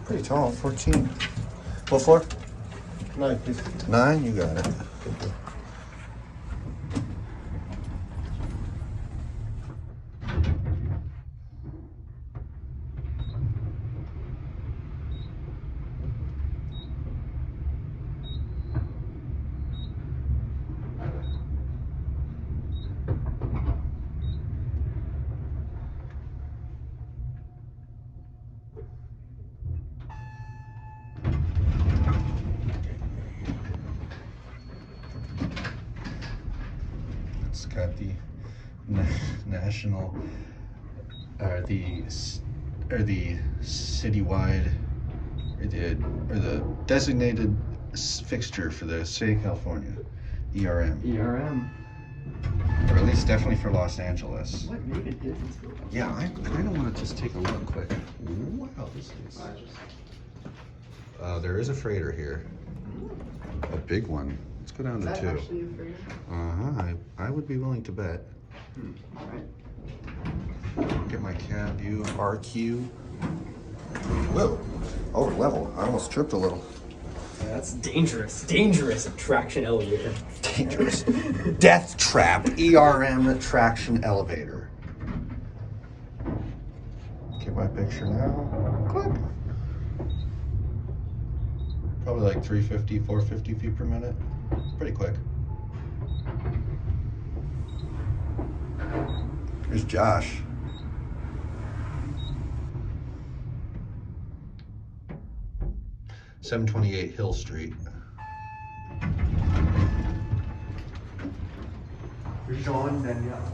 Pretty tall, 14. What floor? 9, please. 9, you got it. It's got the national, the citywide, or the designated fixture for the state of California, ERM. ERM. Or at least definitely for Los Angeles. What made a difference? Yeah, I kind of want to just take a look quick. Wow, this is. There is a freighter here, a big one. Let's go down to 2. Is that actually a freighter? I would be willing to bet. All right. Get my cab view, RQ. Whoa, over level. I almost tripped a little. That's dangerous. Dangerous traction elevator. Dangerous. Death trap, ERM traction elevator. Get my picture now. Click. Probably like 350, 450 feet per minute. Pretty quick. Here's Josh. $728 Hill Street. Jean Danielle.